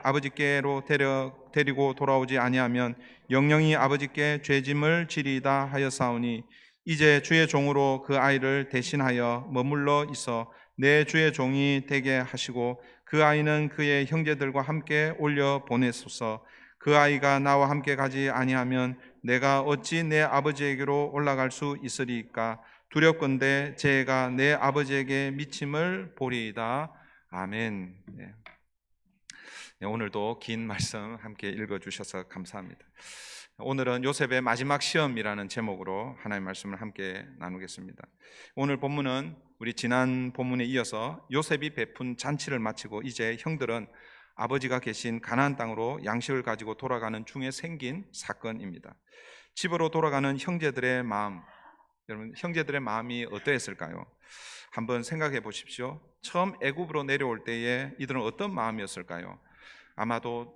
아버지께로 데리고 돌아오지 아니하면 영영이 아버지께 죄짐을 지리이다 하였사오니 이제 주의 종으로 그 아이를 대신하여 머물러 있어 내 주의 종이 되게 하시고 그 아이는 그의 형제들과 함께 올려 보내소서. 그 아이가 나와 함께 가지 아니하면 내가 어찌 내 아버지에게로 올라갈 수 있으리까? 두렵건대 제가 내 아버지에게 미침을 보리이다. 아멘. 네, 오늘도 긴 말씀 함께 읽어주셔서 감사합니다. 오늘은 요셉의 마지막 시험이라는 제목으로 하나님의 말씀을 함께 나누겠습니다. 오늘 본문은 우리 지난 본문에 이어서 요셉이 베푼 잔치를 마치고 이제 형들은 아버지가 계신 가나안 땅으로 양식을 가지고 돌아가는 중에 생긴 사건입니다. 집으로 돌아가는 형제들의 마음, 여러분 형제들의 마음이 어떠했을까요? 한번 생각해 보십시오. 처음 애굽으로 내려올 때에 이들은 어떤 마음이었을까요? 아마도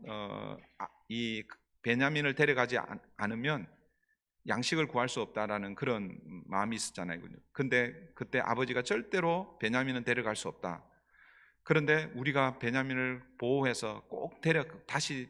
이 베냐민을 데려가지 않으면 양식을 구할 수 없다라는 그런 마음이 있었잖아요. 근데 그때 아버지가 절대로 베냐민은 데려갈 수 없다. 그런데 우리가 베냐민을 보호해서 꼭 다시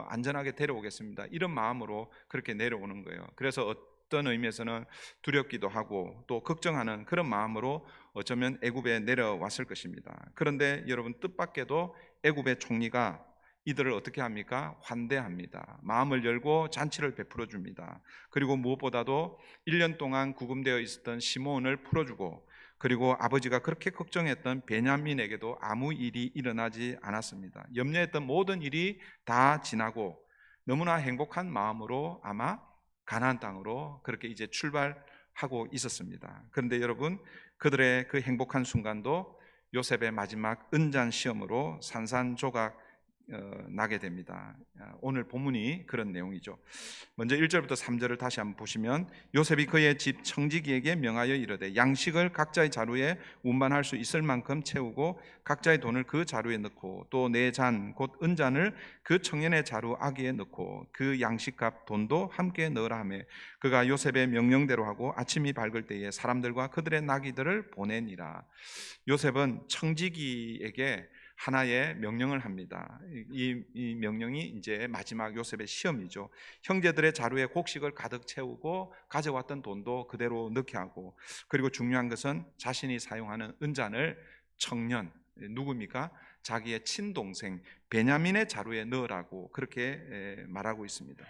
안전하게 데려오겠습니다. 이런 마음으로 그렇게 내려오는 거예요. 그래서 어떤 의미에서는 두렵기도 하고 또 걱정하는 그런 마음으로 어쩌면 애굽에 내려왔을 것입니다. 그런데 여러분, 뜻밖에도 애굽의 총리가 이들을 어떻게 합니까? 환대합니다. 마음을 열고 잔치를 베풀어 줍니다. 그리고 무엇보다도 1년 동안 구금되어 있었던 시므온을 풀어주고, 그리고 아버지가 그렇게 걱정했던 베냐민에게도 아무 일이 일어나지 않았습니다. 염려했던 모든 일이 다 지나고 너무나 행복한 마음으로 아마 가나안 땅으로 그렇게 이제 출발하고 있었습니다. 그런데 여러분, 그들의 그 행복한 순간도 요셉의 마지막 은잔 시험으로 산산조각 나게 됩니다. 오늘 본문이 그런 내용이죠. 먼저 1절부터 3절을 다시 한번 보시면, 요셉이 그의 집 청지기에게 명하여 이르되 양식을 각자의 자루에 운반할 수 있을 만큼 채우고 각자의 돈을 그 자루에 넣고 또 내 잔 곧 은잔을 그 청년의 자루 아기에 넣고 그 양식값 돈도 함께 넣으라 하며, 그가 요셉의 명령대로 하고 아침이 밝을 때에 사람들과 그들의 나귀들을 보내니라. 요셉은 청지기에게 하나의 명령을 합니다. 이 명령이 이제 마지막 요셉의 시험이죠. 형제들의 자루에 곡식을 가득 채우고 가져왔던 돈도 그대로 넣게 하고, 그리고 중요한 것은 자신이 사용하는 은잔을 청년, 누굽니까? 자기의 친동생 베냐민의 자루에 넣으라고 그렇게 말하고 있습니다.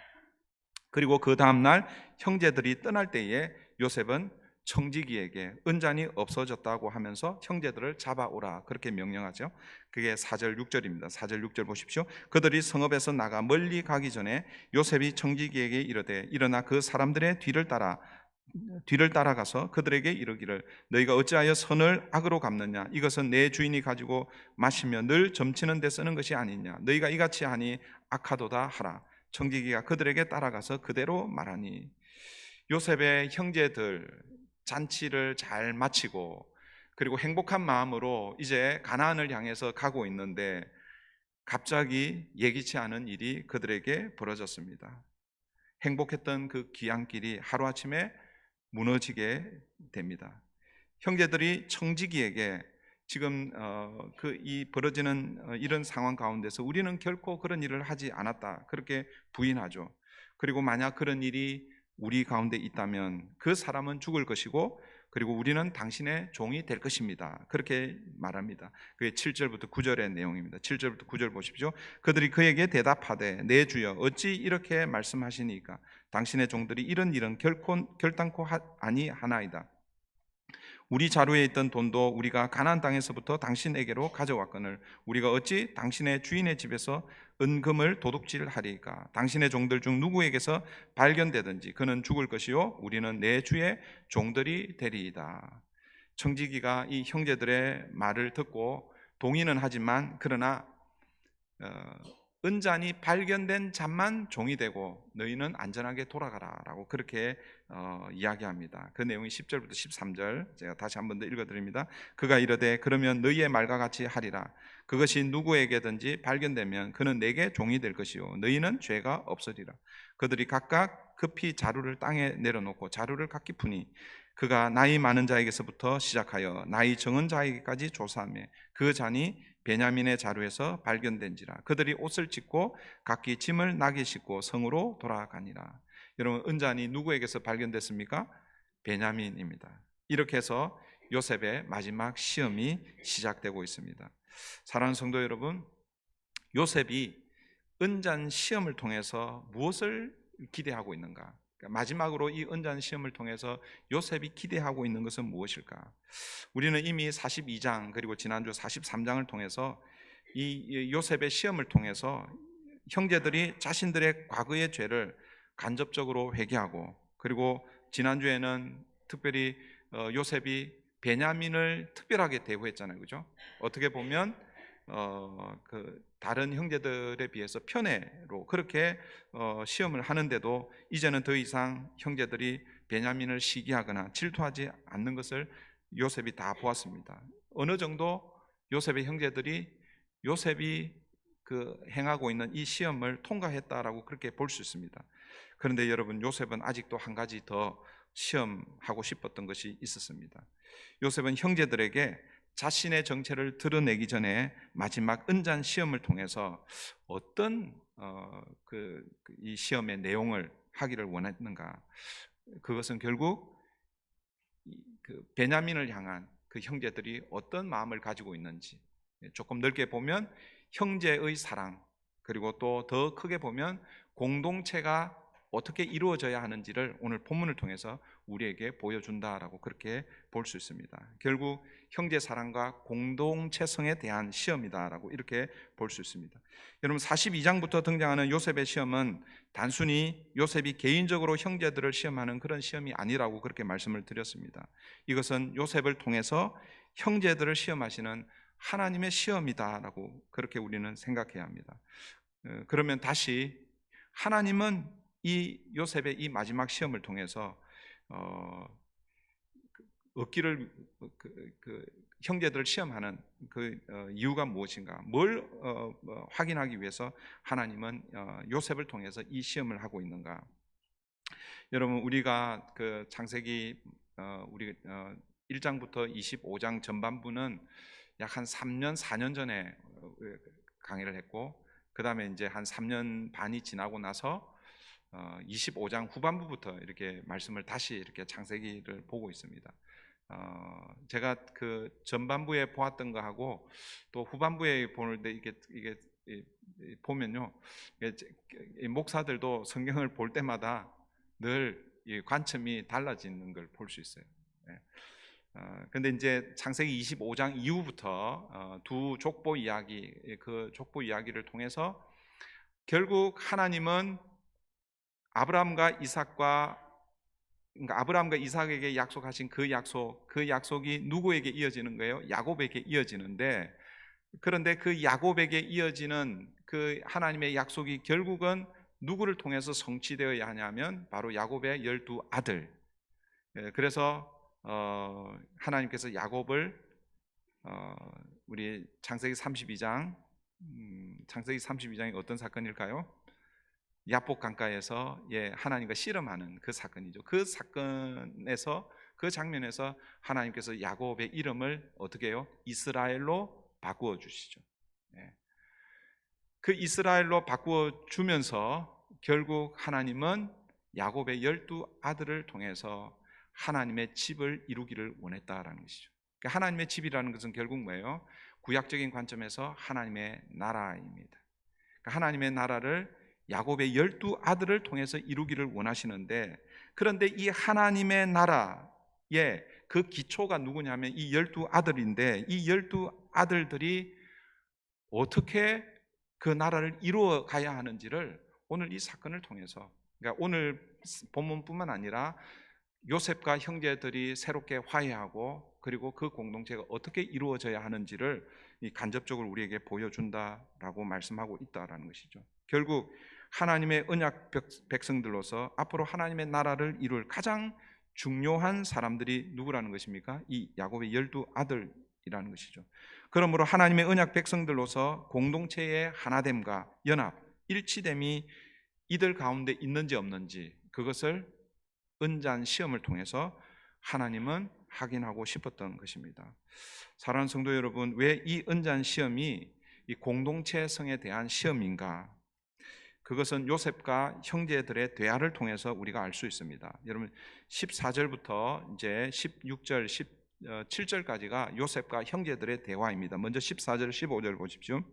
그리고 그 다음날 형제들이 떠날 때에 요셉은 청지기에게 은잔이 없어졌다고 하면서 형제들을 잡아오라 그렇게 명령하죠. 그게 4절 6절입니다. 4절 6절 보십시오. 그들이 성읍에서 나가 멀리 가기 전에 요셉이 청지기에게 이르되 일어나 그 사람들의 뒤를 따라가서 그들에게 이르기를 너희가 어찌하여 선을 악으로 갚느냐? 이것은 내 주인이 가지고 마시며 늘 점치는 데 쓰는 것이 아니냐? 너희가 이같이 하니 악하도다 하라. 청지기가 그들에게 따라가서 그대로 말하니, 요셉의 형제들 잔치를 잘 마치고 그리고 행복한 마음으로 이제 가나안을 향해서 가고 있는데 갑자기 예기치 않은 일이 그들에게 벌어졌습니다. 행복했던 그 귀향길이 하루아침에 무너지게 됩니다. 형제들이 청지기에게 지금 이 벌어지는 이런 상황 가운데서 우리는 결코 그런 일을 하지 않았다 그렇게 부인하죠. 그리고 만약 그런 일이 우리 가운데 있다면 그 사람은 죽을 것이고 그리고 우리는 당신의 종이 될 것입니다 그렇게 말합니다. 그게 7절부터 9절의 내용입니다. 7절부터 9절 보십시오. 그들이 그에게 대답하되 내 주여 어찌 이렇게 말씀하시니까? 당신의 종들이 이런 일은 결단코 아니하나이다. 우리 자루에 있던 돈도 우리가 가나안 땅에서부터 당신에게로 가져왔거늘 우리가 어찌 당신의 주인의 집에서 은금을 도둑질하리까? 당신의 종들 중 누구에게서 발견되든지 그는 죽을 것이요 우리는 내 주의 종들이 되리이다. 청지기가 이 형제들의 말을 듣고 동의는 하지만 그러나 은잔이 발견된 자만 종이 되고 너희는 안전하게 돌아가라 라고 그렇게 이야기합니다. 그 내용이 10절부터 13절 제가 다시 한 번 더 읽어드립니다. 그가 이르되 그러면 너희의 말과 같이 하리라. 그것이 누구에게든지 발견되면 그는 내게 종이 될 것이요 너희는 죄가 없으리라. 그들이 각각 급히 자루를 땅에 내려놓고 자루를 각기 푸니 그가 나이 많은 자에게서부터 시작하여 나이 적은 자에게까지 조사하며 그 잔이 베냐민의 자루에서 발견된지라. 그들이 옷을 찢고 각기 짐을 나귀 싣고 성으로 돌아가니라. 여러분, 은잔이 누구에게서 발견됐습니까? 베냐민입니다. 이렇게 해서 요셉의 마지막 시험이 시작되고 있습니다. 사랑하는 성도 여러분, 요셉이 은잔 시험을 통해서 무엇을 기대하고 있는가? 마지막으로 이 은잔 시험을 통해서 요셉이 기대하고 있는 것은 무엇일까? 우리는 이미 42장 그리고 지난주 43장을 통해서 이 요셉의 시험을 통해서 형제들이 자신들의 과거의 죄를 간접적으로 회개하고, 그리고 지난주에는 특별히 요셉이 베냐민을 특별하게 대우했잖아요, 그죠? 어떻게 보면 그 다른 형제들에 비해서 편애로 그렇게 시험을 하는데도 이제는 더 이상 형제들이 베냐민을 시기하거나 질투하지 않는 것을 요셉이 다 보았습니다. 어느 정도 요셉의 형제들이 요셉이 그 행하고 있는 이 시험을 통과했다라고 그렇게 볼 수 있습니다. 그런데 여러분, 요셉은 아직도 한 가지 더 시험하고 싶었던 것이 있었습니다. 요셉은 형제들에게 자신의 정체를 드러내기 전에 마지막 은잔 시험을 통해서 어떤 이 시험의 내용을 하기를 원했는가? 그것은 결국 그 베냐민을 향한 그 형제들이 어떤 마음을 가지고 있는지, 조금 넓게 보면 형제의 사랑, 그리고 또 더 크게 보면 공동체가 어떻게 이루어져야 하는지를 오늘 본문을 통해서 우리에게 보여준다라고 그렇게 볼 수 있습니다. 결국 형제 사랑과 공동체성에 대한 시험이다라고 이렇게 볼 수 있습니다. 여러분, 42장부터 등장하는 요셉의 시험은 단순히 요셉이 개인적으로 형제들을 시험하는 그런 시험이 아니라고 그렇게 말씀을 드렸습니다. 이것은 요셉을 통해서 형제들을 시험하시는 하나님의 시험이다라고 그렇게 우리는 생각해야 합니다. 그러면 다시 하나님은 이 요셉의 이 마지막 시험을 통해서 얻기를 형제들을 시험하는 그 이유가 무엇인가? 뭘 확인하기 위해서 하나님은 요셉을 통해서 이 시험을 하고 있는가? 여러분, 우리가 그 창세기 우리 1장부터 25장 전반부는 약 한 3년 4년 전에 강의를 했고, 그 다음에 이제 한 3년 반이 지나고 나서 25장 후반부부터 이렇게 말씀을 다시 이렇게 창세기를 보고 있습니다. 제가 그 전반부에 보았던 거하고 또 후반부에 보는데 이게 보면요, 목사들도 성경을 볼 때마다 늘 이 관점이 달라지는 걸 볼 수 있어요. 근데 이제 창세기 25장 이후부터 두 족보 이야기, 그 족보 이야기를 통해서 결국 하나님은 아브라함과 이삭에게 약속하신 그 약속이 누구에게 이어지는 거예요? 야곱에게 이어지는데, 그런데 그 야곱에게 이어지는 그 하나님의 약속이 결국은 누구를 통해서 성취되어야 하냐면 바로 야곱의 12아들. 그래서 하나님께서 야곱을 우리 창세기 32장이 어떤 사건일까요? 야복 강가에서 하나님과 씨름하는 그 사건이죠. 그 사건에서, 그 장면에서 하나님께서 야곱의 이름을 어떻게 해요? 이스라엘로 바꾸어 주시죠. 그 이스라엘로 바꾸어 주면서 결국 하나님은 야곱의 12아들을 통해서 하나님의 집을 이루기를 원했다라는 것이죠. 그러니까 하나님의 집이라는 것은 결국 뭐예요? 구약적인 관점에서 하나님의 나라입니다. 그러니까 하나님의 나라를 야곱의 12아들을 통해서 이루기를 원하시는데, 그런데 이 하나님의 나라의 그 기초가 누구냐면 이 12아들인데, 이 12아들들이 어떻게 그 나라를 이루어 가야 하는지를 오늘 이 사건을 통해서, 그러니까 오늘 본문뿐만 아니라 요셉과 형제들이 새롭게 화해하고, 그리고 그 공동체가 어떻게 이루어져야 하는지를 간접적으로 우리에게 보여준다라고 말씀하고 있다라는 것이죠. 결국 하나님의 언약 백성들로서 앞으로 하나님의 나라를 이룰 가장 중요한 사람들이 누구라는 것입니까? 이 야곱의 12아들이라는 것이죠. 그러므로 하나님의 언약 백성들로서 공동체의 하나됨과 연합, 일치됨이 이들 가운데 있는지 없는지, 그것을 은잔 시험을 통해서 하나님은 확인하고 싶었던 것입니다. 사랑하는 성도 여러분, 왜 이 은잔 시험이 이 공동체성에 대한 시험인가? 그것은 요셉과 형제들의 대화를 통해서 우리가 알 수 있습니다. 여러분 14절부터 이제 16절, 17절까지가 요셉과 형제들의 대화입니다. 먼저 14절, 15절 보십시오.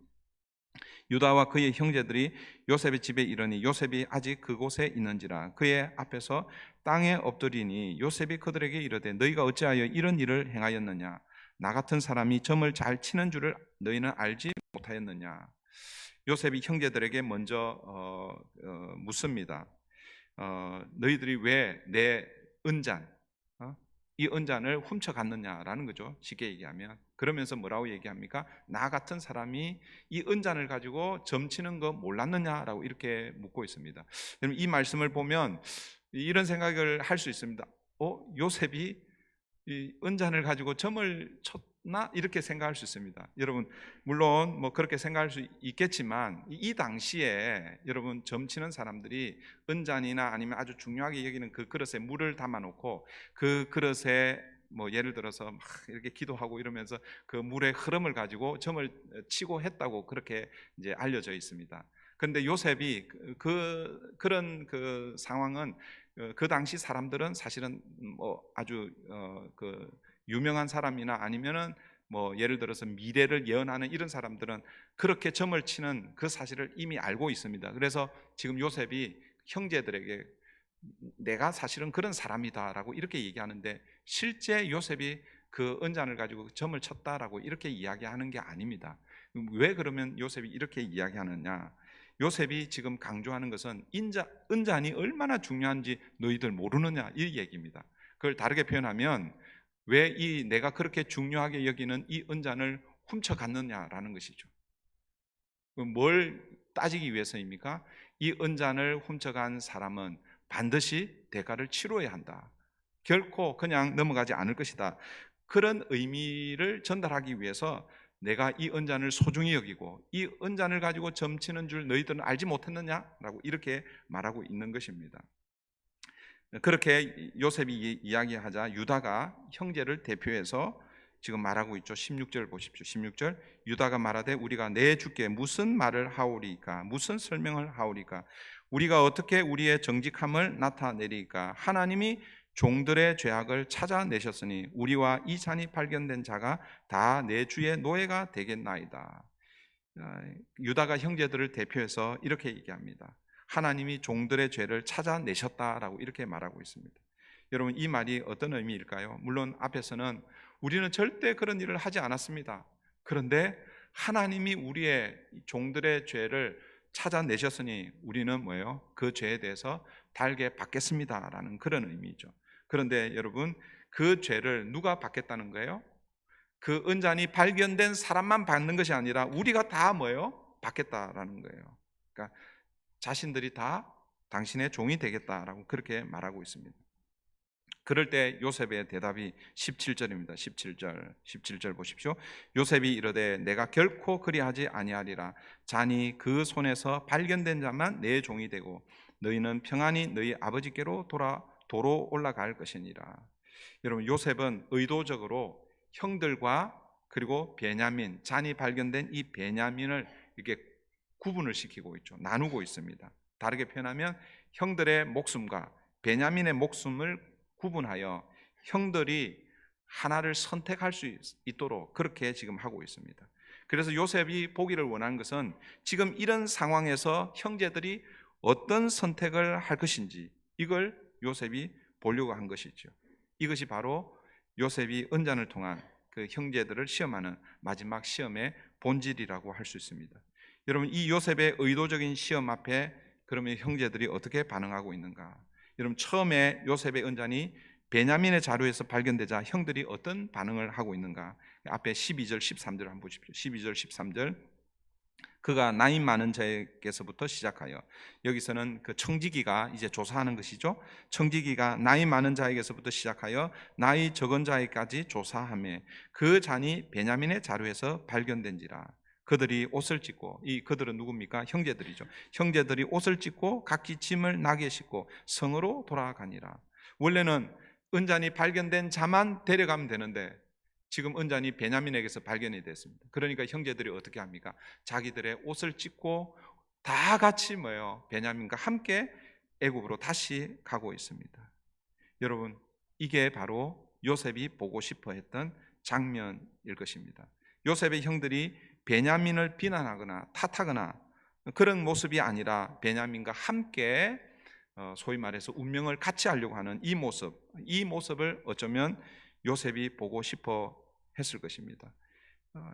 유다와 그의 형제들이 요셉의 집에 이르니 요셉이 아직 그곳에 있는지라 그의 앞에서 땅에 엎드리니 요셉이 그들에게 이르되 너희가 어찌하여 이런 일을 행하였느냐? 나 같은 사람이 점을 잘 치는 줄을 너희는 알지 못하였느냐? 요셉이 형제들에게 먼저 묻습니다. 너희들이 왜 내 은잔, 이 은잔을 훔쳐갔느냐라는 거죠. 쉽게 얘기하면. 그러면서 뭐라고 얘기합니까? 나 같은 사람이 이 은잔을 가지고 점치는 거 몰랐느냐라고 이렇게 묻고 있습니다. 여러분 이 말씀을 보면 이런 생각을 할 수 있습니다. 요셉이 이 은잔을 가지고 점을 쳤나? 이렇게 생각할 수 있습니다. 여러분 물론 뭐 그렇게 생각할 수 있겠지만 이 당시에 여러분 점치는 사람들이 은잔이나 아니면 아주 중요하게 여기는 그 그릇에 물을 담아 놓고 그 그릇에 뭐 예를 들어서 막 이렇게 기도하고 이러면서 그 물의 흐름을 가지고 점을 치고 했다고 그렇게 이제 알려져 있습니다. 그런데 요셉이 그런 그 상황은 그 당시 사람들은 사실은 뭐 아주 그 유명한 사람이나 아니면은 뭐 예를 들어서 미래를 예언하는 이런 사람들은 그렇게 점을 치는 그 사실을 이미 알고 있습니다. 그래서 지금 요셉이 형제들에게 내가 사실은 그런 사람이다라고 이렇게 얘기하는데 실제 요셉이 그 은잔을 가지고 점을 쳤다라고 이렇게 이야기하는 게 아닙니다. 왜 그러면 요셉이 이렇게 이야기하느냐? 요셉이 지금 강조하는 것은 은잔이 얼마나 중요한지 너희들 모르느냐 이 얘기입니다. 그걸 다르게 표현하면 왜 이 내가 그렇게 중요하게 여기는 이 은잔을 훔쳐갔느냐라는 것이죠. 뭘 따지기 위해서입니까? 이 은잔을 훔쳐간 사람은 반드시 대가를 치러야 한다. 결코 그냥 넘어가지 않을 것이다. 그런 의미를 전달하기 위해서 내가 이 은잔을 소중히 여기고 이 은잔을 가지고 점치는 줄 너희들은 알지 못했느냐라고 이렇게 말하고 있는 것입니다. 그렇게 요셉이 이야기하자 유다가 형제를 대표해서 지금 말하고 있죠. 16절 보십시오. 16절 유다가 말하되 우리가 내 주께 무슨 말을 하오리까? 무슨 설명을 하오리까? 우리가 어떻게 우리의 정직함을 나타내리까? 하나님이 종들의 죄악을 찾아내셨으니 우리와 이 잔이 발견된 자가 다 내 주의 노예가 되겠나이다. 유다가 형제들을 대표해서 이렇게 얘기합니다. 하나님이 종들의 죄를 찾아내셨다라고 이렇게 말하고 있습니다. 여러분 이 말이 어떤 의미일까요? 물론 앞에서는 우리는 절대 그런 일을 하지 않았습니다. 그런데 하나님이 우리의 종들의 죄를 찾아내셨으니 우리는 뭐예요? 그 죄에 대해서 달게 받겠습니다라는 그런 의미죠. 그런데 여러분 그 죄를 누가 받겠다는 거예요? 그 은잔이 발견된 사람만 받는 것이 아니라 우리가 다 뭐예요? 받겠다라는 거예요. 그러니까 자신들이 다 당신의 종이 되겠다라고 그렇게 말하고 있습니다. 그럴 때 요셉의 대답이 17절입니다. 17절 보십시오. 요셉이 이르되 내가 결코 그리하지 아니하리라. 잔이 그 손에서 발견된 자만 내 종이 되고 너희는 평안히 너희 아버지께로 도로 올라갈 것이니라. 여러분 요셉은 의도적으로 형들과 그리고 베냐민, 잔이 발견된 이 베냐민을 이렇게 구분을 시키고 있죠. 나누고 있습니다. 다르게 표현하면 형들의 목숨과 베냐민의 목숨을 구분하여 형들이 하나를 선택할 수 있도록 그렇게 지금 하고 있습니다. 그래서 요셉이 보기를 원하는 것은 지금 이런 상황에서 형제들이 어떤 선택을 할 것인지 이걸 요셉이 보려고 한 것이죠. 이것이 바로 요셉이 은잔을 통한 그 형제들을 시험하는 마지막 시험의 본질이라고 할 수 있습니다. 여러분 이 요셉의 의도적인 시험 앞에 그러면 형제들이 어떻게 반응하고 있는가? 여러분 처음에 요셉의 은잔이 베냐민의 자루에서 발견되자 형들이 어떤 반응을 하고 있는가? 앞에 12절 13절 한번 보십시오. 12절 13절 그가 나이 많은 자에게서부터 시작하여 여기서는 그 청지기가 이제 조사하는 것이죠. 청지기가 나이 많은 자에게서부터 시작하여 나이 적은 자에까지 조사하며 그 잔이 베냐민의 자루에서 발견된지라. 그들이 옷을 찢고 이 그들은 누굽니까? 형제들이죠. 형제들이 옷을 찢고 각기 짐을 나게 싣고 성으로 돌아가니라. 원래는 은잔이 발견된 자만 데려가면 되는데 지금 은잔이 베냐민에게서 발견이 됐습니다. 그러니까 형제들이 어떻게 합니까? 자기들의 옷을 찢고 다 같이 뭐예요? 베냐민과 함께 애굽으로 다시 가고 있습니다. 여러분, 이게 바로 요셉이 보고 싶어 했던 장면일 것입니다. 요셉의 형들이 베냐민을 비난하거나 탓하거나 그런 모습이 아니라 베냐민과 함께 소위 말해서 운명을 같이 하려고 하는 이 모습을 어쩌면 요셉이 보고 싶어 했을 것입니다.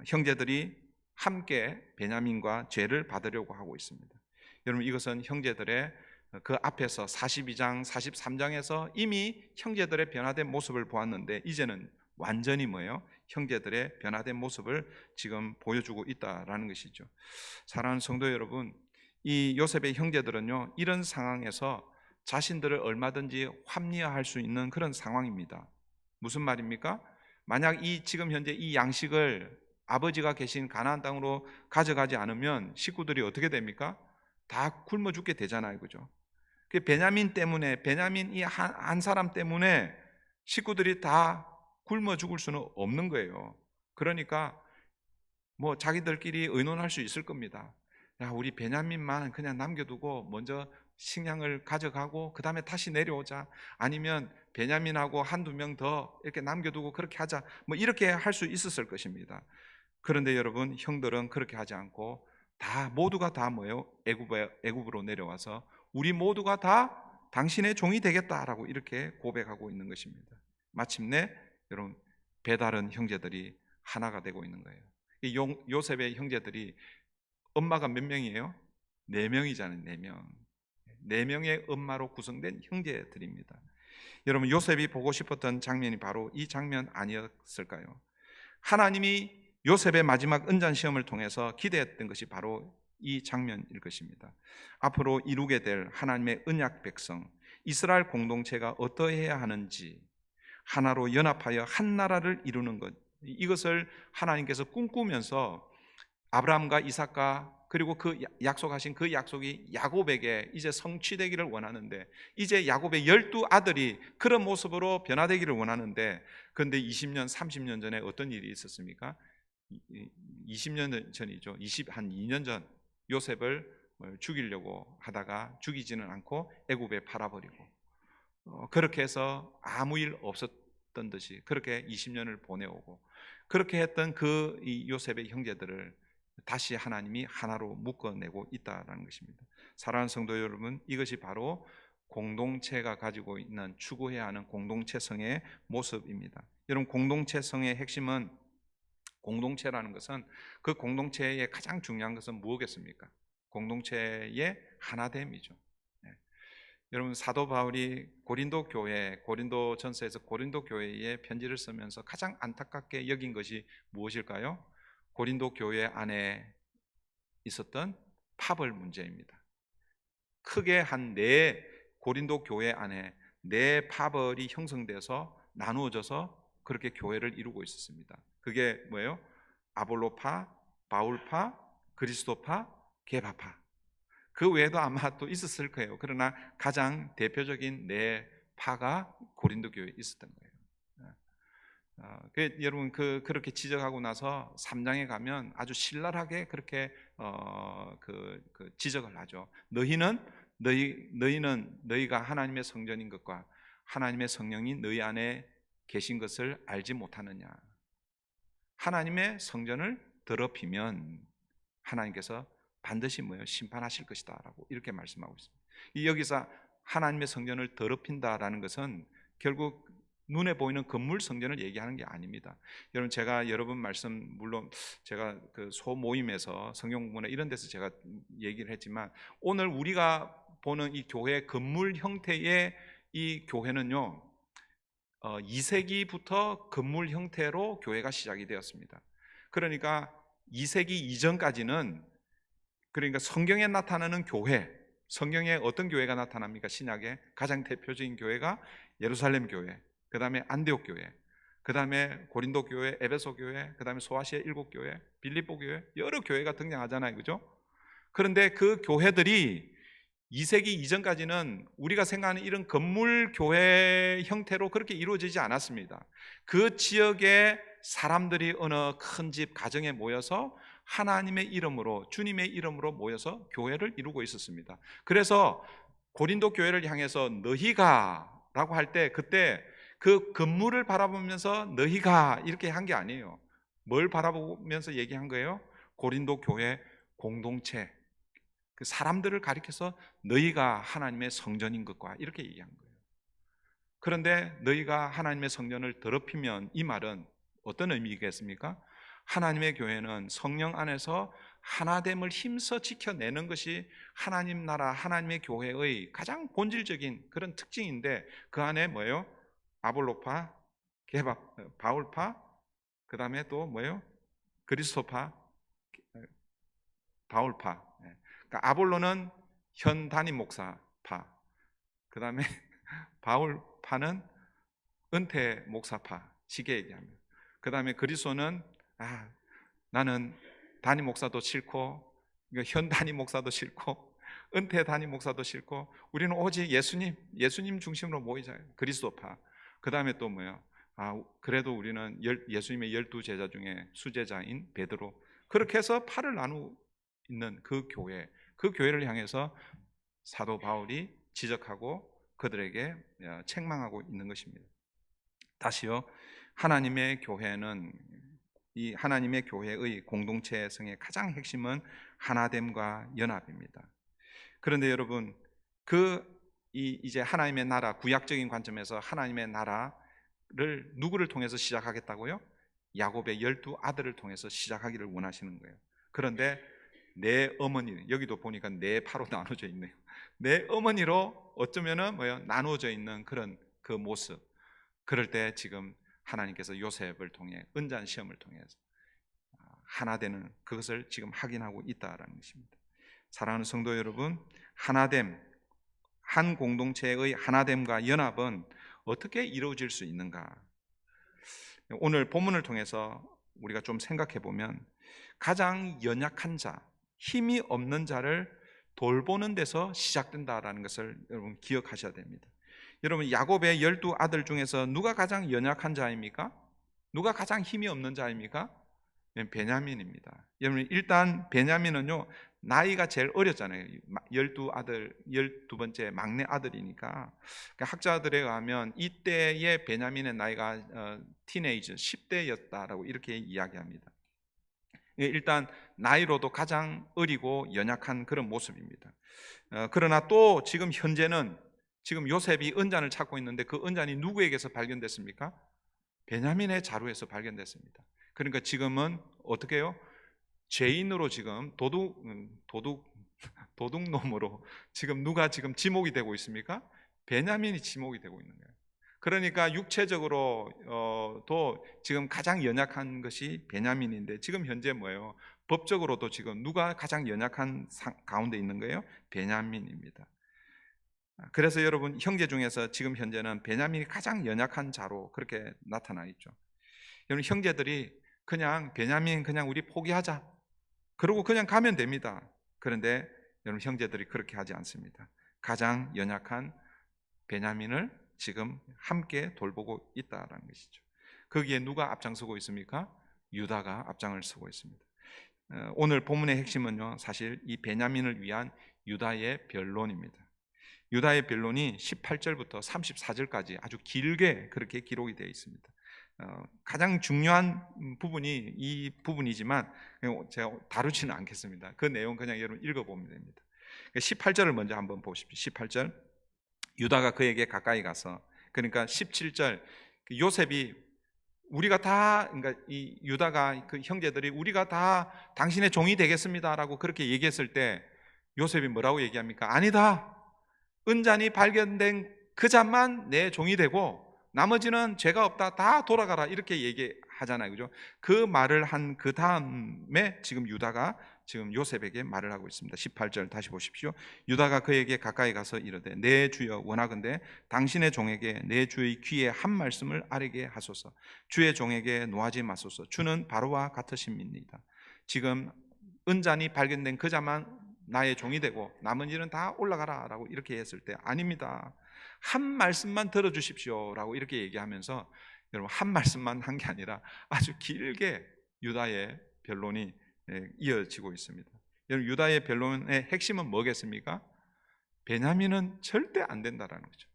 형제들이 함께 베냐민과 죄를 받으려고 하고 있습니다. 여러분, 이것은 형제들의 그 앞에서 42장, 43장에서 이미 형제들의 변화된 모습을 보았는데 이제는 완전히 뭐예요? 형제들의 변화된 모습을 지금 보여주고 있다라는 것이죠. 사랑하는 성도 여러분, 이 요셉의 형제들은요, 이런 상황에서 자신들을 얼마든지 합리화할 수 있는 그런 상황입니다. 무슨 말입니까? 만약 지금 현재 이 양식을 아버지가 계신 가나안 땅으로 가져가지 않으면 식구들이 어떻게 됩니까? 다 굶어 죽게 되잖아요, 그죠? 그 베냐민 때문에, 베냐민 이 한 사람 때문에 식구들이 다 굶어 죽을 수는 없는 거예요. 그러니까 뭐 자기들끼리 의논할 수 있을 겁니다. 야, 우리 베냐민만 그냥 남겨두고 먼저 식량을 가져가고 그 다음에 다시 내려오자. 아니면 베냐민하고 한두 명 더 이렇게 남겨두고 그렇게 하자. 뭐 이렇게 할 수 있었을 것입니다. 그런데 여러분, 형들은 그렇게 하지 않고 모두가 다 뭐예요? 애굽으로 내려와서 우리 모두가 다 당신의 종이 되겠다라고 이렇게 고백하고 있는 것입니다. 마침내 여러분, 배다른 형제들이 하나가 되고 있는 거예요. 요셉의 형제들이 엄마가 몇 명이에요? 4명이잖아요. 4명. 4명의 엄마로 구성된 형제들입니다. 여러분, 요셉이 보고 싶었던 장면이 바로 이 장면 아니었을까요? 하나님이 요셉의 마지막 은잔 시험을 통해서 기대했던 것이 바로 이 장면일 것입니다. 앞으로 이루게 될 하나님의 언약 백성 이스라엘 공동체가 어떠해야 하는지, 하나로 연합하여 한 나라를 이루는 것, 이것을 하나님께서 꿈꾸면서 아브라함과 이삭과 그리고 그 약속하신 그 약속이 야곱에게 이제 성취되기를 원하는데, 이제 야곱의 12아들이 그런 모습으로 변화되기를 원하는데, 그런데 20년 30년 전에 어떤 일이 있었습니까? 20년 전이죠. 한 2년 전 요셉을 죽이려고 하다가 죽이지는 않고 애굽에 팔아버리고, 그렇게 해서 아무 일 없었던 듯이 그렇게 20년을 보내오고, 그렇게 했던 그 요셉의 형제들을 다시 하나님이 하나로 묶어내고 있다는 것입니다. 사랑하는 성도 여러분, 이것이 바로 공동체가 가지고 있는 추구해야 하는 공동체성의 모습입니다. 여러분, 공동체성의 핵심은, 공동체라는 것은, 그 공동체의 가장 중요한 것은 무엇겠습니까? 공동체의 하나됨이죠. 네. 여러분, 사도 바울이 고린도 전서에서 고린도 교회에 편지를 쓰면서 가장 안타깝게 여긴 것이 무엇일까요? 고린도 교회 안에 있었던 파벌 문제입니다. 크게 한 고린도 교회 안에 파벌이 형성돼서 나누어져서 그렇게 교회를 이루고 있었습니다. 그게 뭐예요? 아볼로파, 바울파, 그리스도파, 게바파. 그 외에도 아마 또 있었을 거예요. 그러나 가장 대표적인 파가 고린도 교회에 있었던 거예요. 여러분, 그렇게 지적하고 나서 3장에 가면 아주 신랄하게 그렇게 지적을 하죠. 너희는 너희가 하나님의 성전인 것과 하나님의 성령이 너희 안에 계신 것을 알지 못하느냐. 하나님의 성전을 더럽히면 하나님께서 반드시 심판하실 것이다 라고 이렇게 말씀하고 있습니다. 여기서 하나님의 성전을 더럽힌다라는 것은 결국 눈에 보이는 건물 성전을 얘기하는 게 아닙니다. 여러분, 제가 여러분 말씀, 물론 제가 그 소모임에서 성경 공부나 이런 데서 제가 얘기를 했지만, 오늘 우리가 보는 이 교회 건물 형태의 이 교회는요, 2세기부터 건물 형태로 교회가 시작이 되었습니다. 그러니까 2세기 이전까지는, 그러니까 성경에 나타나는 교회, 성경에 어떤 교회가 나타납니까? 신약에 가장 대표적인 교회가 예루살렘 교회, 그 다음에 안디옥 교회, 그 다음에 고린도 교회, 에베소 교회, 그 다음에 소아시아 7교회, 빌립보 교회, 여러 교회가 등장하잖아요, 그죠? 그런데 그 교회들이 2세기 이전까지는 우리가 생각하는 이런 건물 교회 형태로 그렇게 이루어지지 않았습니다. 그 지역의 사람들이 어느 큰 집 가정에 모여서 하나님의 이름으로, 주님의 이름으로 모여서 교회를 이루고 있었습니다. 그래서 고린도 교회를 향해서 너희가 라고 할 때 그때 그 건물을 바라보면서 너희가 이렇게 한 게 아니에요. 뭘 바라보면서 얘기한 거예요? 고린도 교회 공동체, 그 사람들을 가리켜서 너희가 하나님의 성전인 것과 이렇게 얘기한 거예요. 그런데 너희가 하나님의 성전을 더럽히면, 이 말은 어떤 의미겠습니까? 하나님의 교회는 성령 안에서 하나됨을 힘써 지켜내는 것이 하나님 나라, 하나님의 교회의 가장 본질적인 그런 특징인데, 그 안에 뭐예요? 아볼로파, 바울파, 그 다음에 또 뭐예요? 그리스도파, 바울파. 그러니까 아볼로는 현 담임 목사파, 그 다음에 바울파는 은퇴 목사파, 쉽게 얘기하면. 그 다음에 그리스도는 나는 담임 목사도 싫고 현 담임 목사도 싫고 은퇴 담임 목사도 싫고 우리는 오직 예수님 중심으로 모이자, 그리스도파. 그 다음에 또 뭐예요? 그래도 우리는 예수님의 12제자 중에 수제자인 베드로. 그렇게 해서 팔을 나누고 있는 그 교회를 향해서 사도 바울이 지적하고 그들에게 책망하고 있는 것입니다. 다시요, 하나님의 교회는, 이 하나님의 교회의 공동체성의 가장 핵심은 하나됨과 연합입니다. 그런데 여러분, 이제 하나님의 나라, 구약적인 관점에서 하나님의 나라를 누구를 통해서 시작하겠다고요? 야곱의 12아들을 통해서 시작하기를 원하시는 거예요. 그런데 내 어머니, 여기도 보니까 내 파로 나눠져 있네요. 내 어머니로 어쩌면은 나누어져 있는 그런 그 모습. 그럴 때 지금 하나님께서 요셉을 통해 은잔 시험을 통해서 하나 되는 그것을 지금 확인하고 있다라는 것입니다. 사랑하는 성도 여러분, 하나됨, 한 공동체의 하나됨과 연합은 어떻게 이루어질 수 있는가? 오늘 본문을 통해서 우리가 좀 생각해 보면 가장 연약한 자, 힘이 없는 자를 돌보는 데서 시작된다라는 것을 여러분 기억하셔야 됩니다. 여러분, 야곱의 12아들 중에서 누가 가장 연약한 자입니까? 누가 가장 힘이 없는 자입니까? 베냐민입니다. 여러분, 일단 베냐민은요, 나이가 제일 어렸잖아요. 12아들, 12번째 막내 아들이니까. 학자들에 의하면 이때의 베냐민의 나이가 티네이저 10대였다라고 이렇게 이야기합니다. 일단 나이로도 가장 어리고 연약한 그런 모습입니다. 그러나 또 지금 현재는 지금 요셉이 은잔을 찾고 있는데 그 은잔이 누구에게서 발견됐습니까? 베냐민의 자루에서 발견됐습니다. 그러니까 지금은 어떻게 해요? 죄인으로 지금 도둑놈으로 지금 누가 지금 지목이 되고 있습니까? 베냐민이 지목이 되고 있는 거예요. 그러니까 육체적으로 도 지금 가장 연약한 것이 베냐민인데 지금 현재 뭐예요? 법적으로도 지금 누가 가장 연약한 가운데 있는 거예요? 베냐민입니다. 그래서 여러분, 형제 중에서 지금 현재는 베냐민이 가장 연약한 자로 그렇게 나타나 있죠. 여러분, 형제들이 그냥 베냐민 그냥 우리 포기하자 그러고 그냥 가면 됩니다. 그런데 여러분, 형제들이 그렇게 하지 않습니다. 가장 연약한 베냐민을 지금 함께 돌보고 있다라는 것이죠. 거기에 누가 앞장서고 있습니까? 유다가 앞장을 서고 있습니다. 오늘 본문의 핵심은요, 사실 이 베냐민을 위한 유다의 변론입니다. 유다의 변론이 18절부터 34절까지 아주 길게 그렇게 기록이 되어 있습니다. 가장 중요한 부분이 이 부분이지만 제가 다루지는 않겠습니다. 그 내용 그냥 여러분 읽어보면 됩니다. 18절을 먼저 한번 보십시오. 18절, 유다가 그에게 가까이 가서, 그러니까 17절, 요셉이 우리가 다, 그러니까 이 유다가 그 형제들이 우리가 다 당신의 종이 되겠습니다라고 그렇게 얘기했을 때 요셉이 뭐라고 얘기합니까? 아니다. 은잔이 발견된 그 잔만 내 종이 되고 나머지는 죄가 없다, 다 돌아가라, 이렇게 얘기하잖아요. 그죠? 그 말을 한 그 다음에 지금 유다가 지금 요셉에게 말을 하고 있습니다. 18절 다시 보십시오. 유다가 그에게 가까이 가서 이르되 내 주여 원하건대 당신의 종에게 내 주의 귀에 한 말씀을 아뢰게 하소서. 주의 종에게 노하지 마소서. 주는 바로와 같으심입니다. 지금 은잔이 발견된 그 잔만 나의 종이 되고 나머지는 다 올라가라 라고 이렇게 했을 때 아닙니다. 한 말씀만 들어주십시오 라고 이렇게 얘기하면서 여러분 한 말씀만 한 게 아니라 아주 길게 유다의 변론이 이어지고 있습니다. 여러분 유다의 변론의 핵심은 뭐겠습니까? 베냐민은 절대 안 된다라는 거죠.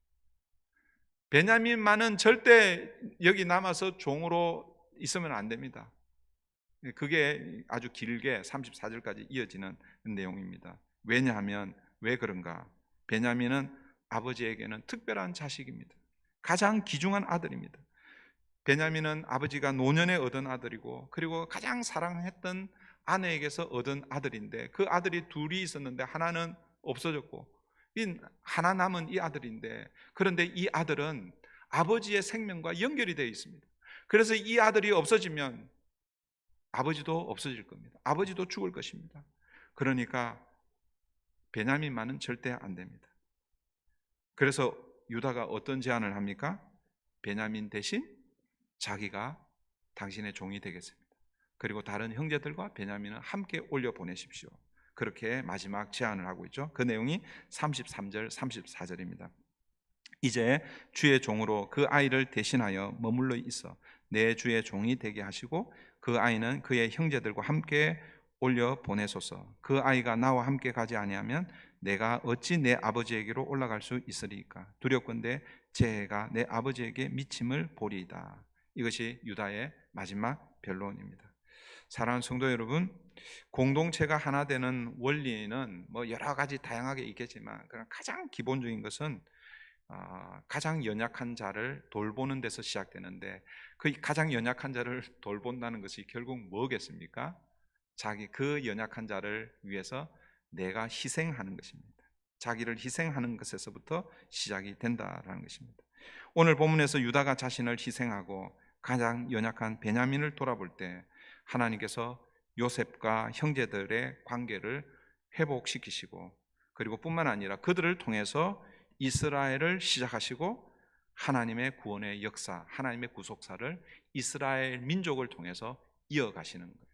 베냐민만은 절대 여기 남아서 종으로 있으면 안 됩니다. 그게 아주 길게 34절까지 이어지는 내용입니다. 왜냐하면 왜 그런가? 베냐민은 아버지에게는 특별한 자식입니다. 가장 귀중한 아들입니다. 베냐민은 아버지가 노년에 얻은 아들이고 그리고 가장 사랑했던 아내에게서 얻은 아들인데 그 아들이 둘이 있었는데 하나는 없어졌고 하나 남은 이 아들인데 그런데 이 아들은 아버지의 생명과 연결이 되어 있습니다. 그래서 이 아들이 없어지면 아버지도 없어질 겁니다. 아버지도 죽을 것입니다. 그러니까 베냐민만은 절대 안 됩니다. 그래서 유다가 어떤 제안을 합니까? 베냐민 대신 자기가 당신의 종이 되겠습니다. 그리고 다른 형제들과 베냐민을 함께 올려 보내십시오. 그렇게 마지막 제안을 하고 있죠. 그 내용이 33절, 34절입니다. 이제 주의 종으로 그 아이를 대신하여 머물러 있어 내 주의 종이 되게 하시고 그 아이는 그의 형제들과 함께 올려 보내소서. 그 아이가 나와 함께 가지 아니하면 내가 어찌 내 아버지에게로 올라갈 수 있으리까? 두렵건대 제 해가 내 아버지에게 미침을 보리이다. 이것이 유다의 마지막 변론입니다. 사랑하는 성도 여러분, 공동체가 하나 되는 원리는 뭐 여러 가지 다양하게 있겠지만 가장 기본적인 것은 가장 연약한 자를 돌보는 데서 시작되는데 그 가장 연약한 자를 돌본다는 것이 결국 뭐겠습니까? 그 연약한 자를 위해서 내가 희생하는 것입니다. 자기를 희생하는 것에서부터 시작이 된다라는 것입니다. 오늘 본문에서 유다가 자신을 희생하고 가장 연약한 베냐민을 돌아볼 때 하나님께서 요셉과 형제들의 관계를 회복시키시고 그리고 뿐만 아니라 그들을 통해서 이스라엘을 시작하시고 하나님의 구원의 역사, 하나님의 구속사를 이스라엘 민족을 통해서 이어가시는 거예요.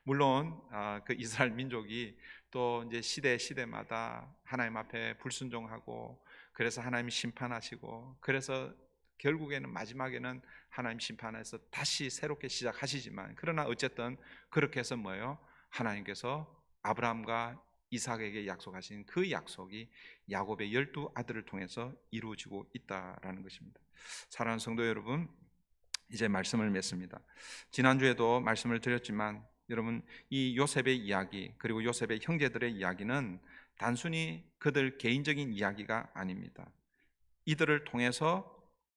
물론 그 이스라엘 민족이 또 이제 시대마다 하나님 앞에 불순종하고 그래서 하나님 심판하시고 그래서 결국에는 마지막에는 하나님 심판에서 다시 새롭게 시작하시지만 그러나 어쨌든 그렇게 해서 뭐예요? 하나님께서 아브라함과 이삭에게 약속하신 그 약속이 야곱의 12 아들을 통해서 이루어지고 있다라는 것입니다. 사랑하는 성도 여러분, 이제 말씀을 맺습니다. 지난주에도 말씀을 드렸지만 여러분 이 요셉의 이야기 그리고 요셉의 형제들의 이야기는 단순히 그들 개인적인 이야기가 아닙니다. 이들을 통해서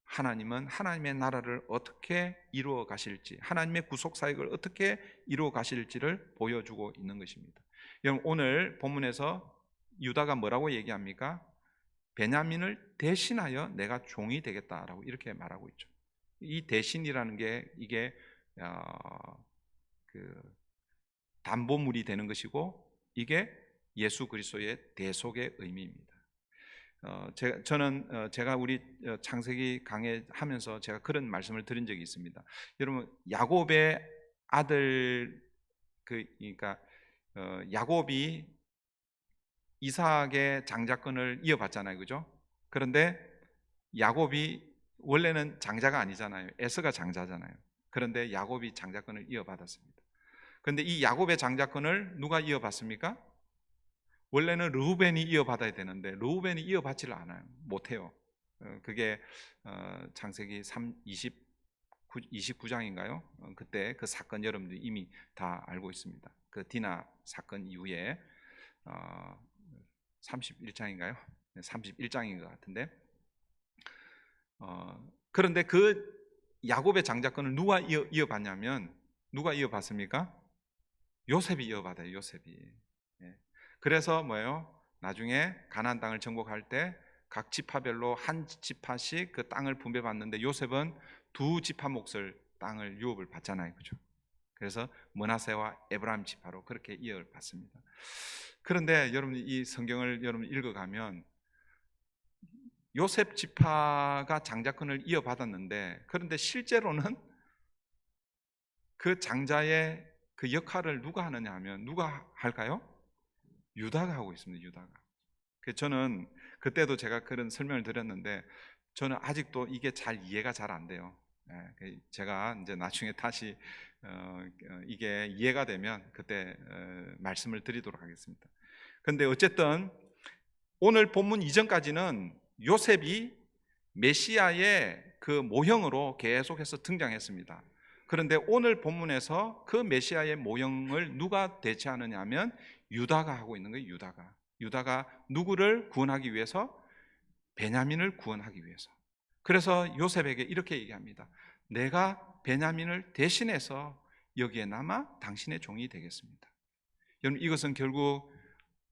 하나님은 하나님의 나라를 어떻게 이루어 가실지, 하나님의 구속 사역을 어떻게 이루어 가실지를 보여주고 있는 것입니다. 여러분 오늘 본문에서 유다가 뭐라고 얘기합니까? 베냐민을 대신하여 내가 종이 되겠다라고 이렇게 말하고 있죠. 이 대신이라는 게 이게 그 담보물이 되는 것이고 이게 예수 그리스도의 대속의 의미입니다. 제가 우리 창세기 강해하면서 제가 그런 말씀을 드린 적이 있습니다. 여러분 야곱의 아들 그러니까 야곱이 이삭의 장자권을 이어받잖아요, 그죠? 그런데 야곱이 원래는 장자가 아니잖아요. 에서가 장자잖아요. 그런데 야곱이 장자권을 이어받았습니다. 그런데 이 야곱의 장자권을 누가 이어받습니까? 원래는 르우벤이 이어받아야 되는데 르우벤이 이어받지를 않아요. 못해요. 그게 창세기 29장인가요? 그때 그 사건 여러분들이 이미 다 알고 있습니다. 그 디나 사건 이후에 31장인가요? 31장인 것 같은데 그런데 그 야곱의 장자권을 누가 이어받냐면 누가 이어받습니까? 요셉이 이어받아요. 요셉이. 그래서 뭐예요? 나중에 가나안 땅을 정복할 때 각 지파별로 한 지파씩 그 땅을 분배받는데 요셉은 두 지파 몫을 땅을 유업을 받잖아요, 그죠? 그래서 므낫세와 에브라임 지파로 그렇게 이어받습니다. 그런데 여러분 이 성경을 여러분 읽어가면 요셉 지파가 장자권을 이어받았는데 그런데 실제로는 그 장자의 그 역할을 누가 하느냐 하면 누가 할까요? 유다가 하고 있습니다. 유다가. 저는 그때도 제가 그런 설명을 드렸는데 저는 아직도 이게 잘 이해가 잘 안 돼요. 제가 이제 나중에 다시 이게 이해가 되면 그때 말씀을 드리도록 하겠습니다. 근데 어쨌든 오늘 본문 이전까지는 요셉이 메시아의 그 모형으로 계속해서 등장했습니다. 그런데 오늘 본문에서 그 메시아의 모형을 누가 대체하느냐 하면 유다가 하고 있는 거예요. 유다가 누구를 구원하기 위해서? 베냐민을 구원하기 위해서. 그래서 요셉에게 이렇게 얘기합니다. 내가 베냐민을 대신해서 여기에 남아 당신의 종이 되겠습니다. 여러분, 이것은 결국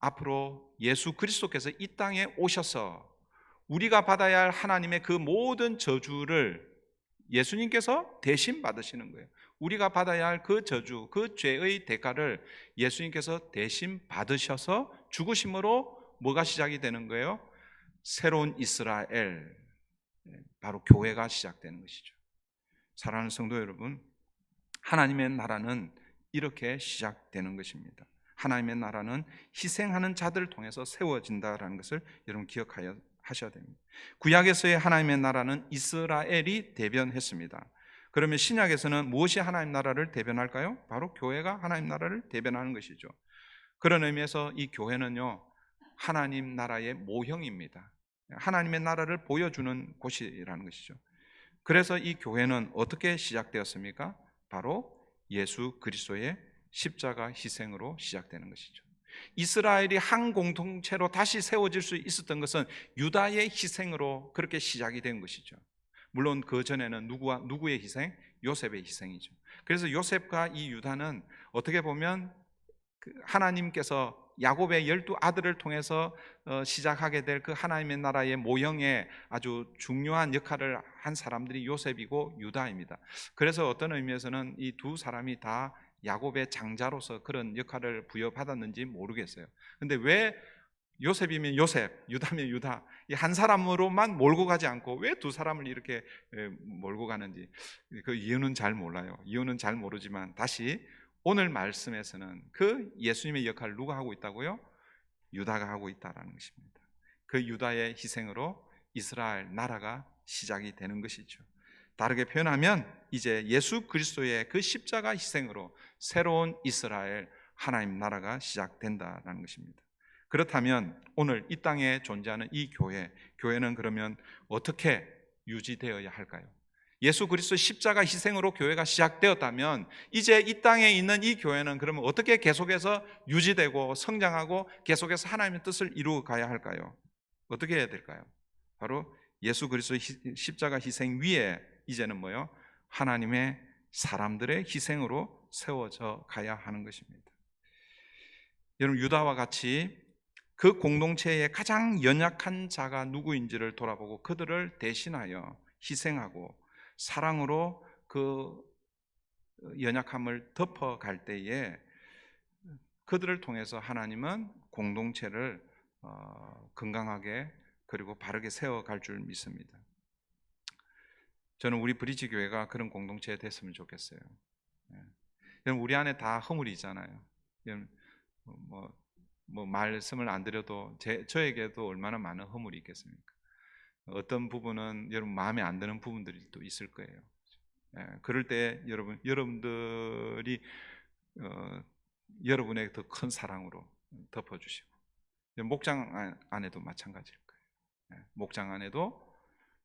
앞으로 예수 그리스도께서 이 땅에 오셔서 우리가 받아야 할 하나님의 그 모든 저주를 예수님께서 대신 받으시는 거예요. 우리가 받아야 할 그 저주, 그 죄의 대가를 예수님께서 대신 받으셔서 죽으심으로 뭐가 시작이 되는 거예요? 새로운 이스라엘, 바로 교회가 시작되는 것이죠. 사랑하는 성도 여러분, 하나님의 나라는 이렇게 시작되는 것입니다. 하나님의 나라는 희생하는 자들을 통해서 세워진다라는 것을 여러분 기억하셔야 됩니다. 구약에서의 하나님의 나라는 이스라엘이 대변했습니다. 그러면 신약에서는 무엇이 하나님 나라를 대변할까요? 바로 교회가 하나님 나라를 대변하는 것이죠. 그런 의미에서 이 교회는요, 하나님 나라의 모형입니다. 하나님의 나라를 보여주는 곳이라는 것이죠. 그래서 이 교회는 어떻게 시작되었습니까? 바로 예수 그리스도의 십자가 희생으로 시작되는 것이죠. 이스라엘이 한 공동체로 다시 세워질 수 있었던 것은 유다의 희생으로 그렇게 시작이 된 것이죠. 물론 그 전에는 누구의 희생? 요셉의 희생이죠. 그래서 요셉과 이 유다는 어떻게 보면 하나님께서 야곱의 12아들을 통해서 시작하게 될 그 하나님의 나라의 모형에 아주 중요한 역할을 한 사람들이 요셉이고 유다입니다. 그래서 어떤 의미에서는 이 두 사람이 다 야곱의 장자로서 그런 역할을 부여받았는지 모르겠어요. 근데 왜 요셉이면 요셉, 유다면 유다, 이 한 사람으로만 몰고 가지 않고 왜 두 사람을 이렇게 몰고 가는지 그 이유는 잘 몰라요. 이유는 잘 모르지만 다시 오늘 말씀에서는 그 예수님의 역할을 누가 하고 있다고요? 유다가 하고 있다라는 것입니다. 그 유다의 희생으로 이스라엘 나라가 시작이 되는 것이죠. 다르게 표현하면 이제 예수 그리스도의 그 십자가 희생으로 새로운 이스라엘 하나님 나라가 시작된다라는 것입니다. 그렇다면 오늘 이 땅에 존재하는 이 교회는 그러면 어떻게 유지되어야 할까요? 예수 그리스도 십자가 희생으로 교회가 시작되었다면 이제 이 땅에 있는 이 교회는 그러면 어떻게 계속해서 유지되고 성장하고 계속해서 하나님의 뜻을 이루어 가야 할까요? 어떻게 해야 될까요? 바로 예수 그리스도 십자가 희생 위에 이제는 뭐요? 하나님의 사람들의 희생으로 세워져 가야 하는 것입니다. 여러분, 유다와 같이 그 공동체의 가장 연약한 자가 누구인지를 돌아보고 그들을 대신하여 희생하고 사랑으로 그 연약함을 덮어갈 때에 그들을 통해서 하나님은 공동체를 건강하게 그리고 바르게 세워갈 줄 믿습니다. 저는 우리 브리지 교회가 그런 공동체가 됐으면 좋겠어요. 여러분, 우리 안에 다 허물이 있잖아요. 뭐 말씀을 안 드려도 저에게도 얼마나 많은 허물이 있겠습니까? 어떤 부분은 여러분 마음에 안 드는 부분들이 또 있을 거예요. 그럴 때 여러분들이 여러분의 더 큰 사랑으로 덮어주시고, 목장 안에도 마찬가지일 거예요. 목장 안에도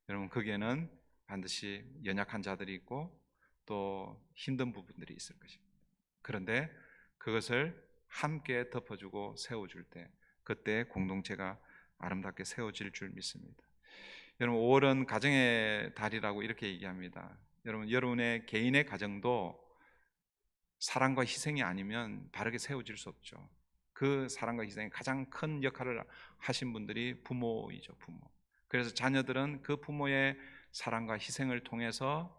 여러분 거기에는 반드시 연약한 자들이 있고 또 힘든 부분들이 있을 것입니다. 그런데 그것을 함께 덮어주고 세워줄 때 그때 공동체가 아름답게 세워질 줄 믿습니다. 여러분, 5월은 가정의 달이라고 이렇게 얘기합니다. 여러분의 개인의 가정도 사랑과 희생이 아니면 바르게 세워질 수 없죠. 그 사랑과 희생의 가장 큰 역할을 하신 분들이 부모이죠. 부모. 그래서 자녀들은 그 부모의 사랑과 희생을 통해서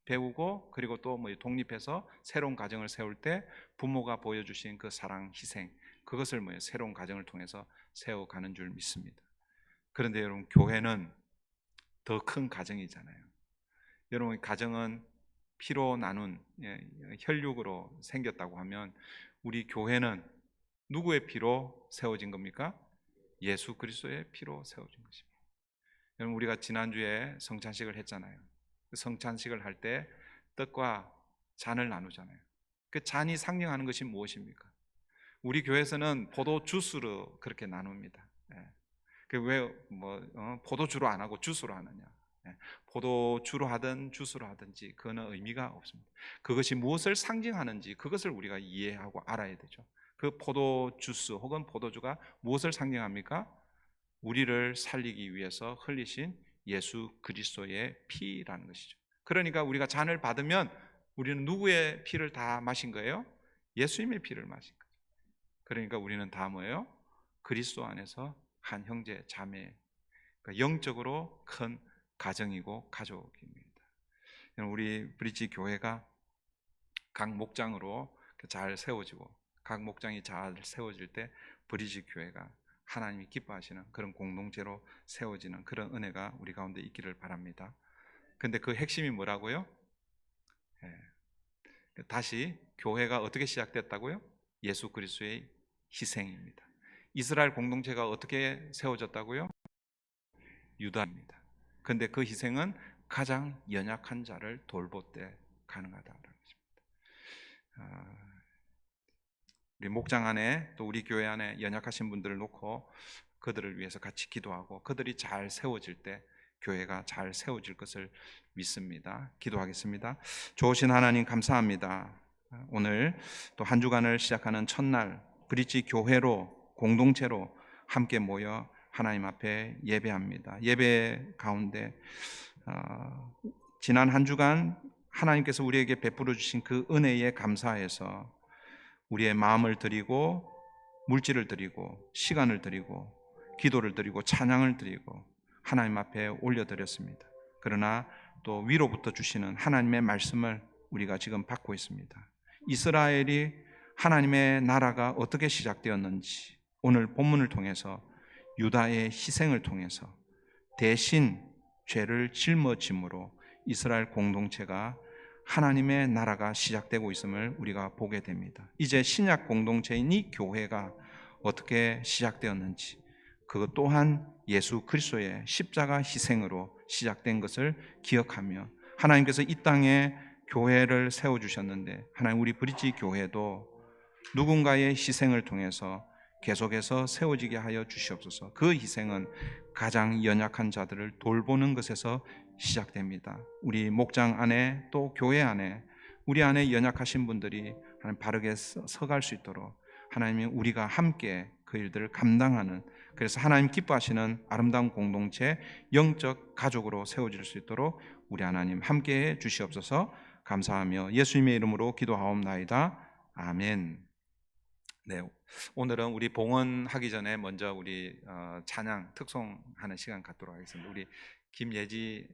배우고 그리고 또 뭐 독립해서 새로운 가정을 세울 때 부모가 보여주신 그 사랑, 희생, 그것을 새로운 가정을 통해서 세워가는 줄 믿습니다. 그런데 여러분, 교회는 더 큰 가정이잖아요. 여러분, 가정은 피로 나눈 혈육으로 생겼다고 하면 우리 교회는 누구의 피로 세워진 겁니까? 예수 그리스도의 피로 세워진 것입니다. 여러분, 우리가 지난주에 성찬식을 했잖아요. 그 성찬식을 할 때 떡과 잔을 나누잖아요. 그 잔이 상징하는 것이 무엇입니까? 우리 교회에서는 포도 주스로 그렇게 나눕니다. 왜 포도주로 안 하고 주스로 하느냐? 포도주로 하든 주스로 하든지 그거는 의미가 없습니다. 그것이 무엇을 상징하는지 그것을 우리가 이해하고 알아야 되죠. 그 포도 주스 혹은 포도주가 무엇을 상징합니까? 우리를 살리기 위해서 흘리신 예수 그리스도의 피라는 것이죠. 그러니까 우리가 잔을 받으면 우리는 누구의 피를 다 마신 거예요? 예수님의 피를 마신 거죠. 그러니까 우리는 다 뭐예요? 그리스도 안에서 한 형제 자매, 그러니까 영적으로 큰 가정이고 가족입니다. 우리 브릿지 교회가 각 목장으로 잘 세워지고 각 목장이 잘 세워질 때 브릿지 교회가 하나님이 기뻐하시는 그런 공동체로 세워지는 그런 은혜가 우리 가운데 있기를 바랍니다. 근데 그 핵심이 뭐라고요? 다시 교회가 어떻게 시작됐다고요? 예수 그리스도의 희생입니다. 이스라엘 공동체가 어떻게 세워졌다고요? 유다입니다. 근데 그 희생은 가장 연약한 자를 돌볼 때 가능하다는 것입니다. 우리 목장 안에 또 우리 교회 안에 연약하신 분들을 놓고 그들을 위해서 같이 기도하고 그들이 잘 세워질 때 교회가 잘 세워질 것을 믿습니다. 기도하겠습니다. 좋으신 하나님 감사합니다. 오늘 또 한 주간을 시작하는 첫날 브릿지 교회로 공동체로 함께 모여 하나님 앞에 예배합니다. 예배 가운데 지난 한 주간 하나님께서 우리에게 베풀어 주신 그 은혜에 감사해서 우리의 마음을 드리고 물질을 드리고 시간을 드리고 기도를 드리고 찬양을 드리고 하나님 앞에 올려드렸습니다. 그러나 또 위로부터 주시는 하나님의 말씀을 우리가 지금 받고 있습니다. 이스라엘이 하나님의 나라가 어떻게 시작되었는지 오늘 본문을 통해서 유다의 희생을 통해서 대신 죄를 짊어짐으로 이스라엘 공동체가 하나님의 나라가 시작되고 있음을 우리가 보게 됩니다. 이제 신약 공동체인 이 교회가 어떻게 시작되었는지 그것 또한 예수 그리스도의 십자가 희생으로 시작된 것을 기억하며 하나님께서 이 땅에 교회를 세워주셨는데 하나님 우리 브릿지 교회도 누군가의 희생을 통해서 계속해서 세워지게 하여 주시옵소서. 그 희생은 가장 연약한 자들을 돌보는 것에서 시작됩니다. 우리 목장 안에 또 교회 안에 우리 안에 연약하신 분들이 하나님 바르게 서갈 수 있도록 하나님이 우리가 함께 그 일들을 감당하는 그래서 하나님 기뻐하시는 아름다운 공동체 영적 가족으로 세워질 수 있도록 우리 하나님 함께해 주시옵소서. 감사하며 예수님의 이름으로 기도하옵나이다. 아멘. 네, 오늘은 우리 봉헌하기 전에 먼저 우리 찬양 특송하는 시간 갖도록 하겠습니다. 우리 김예지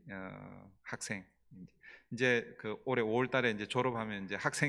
학생 이제 그 올해 5월 달에 이제 졸업하면 이제 학생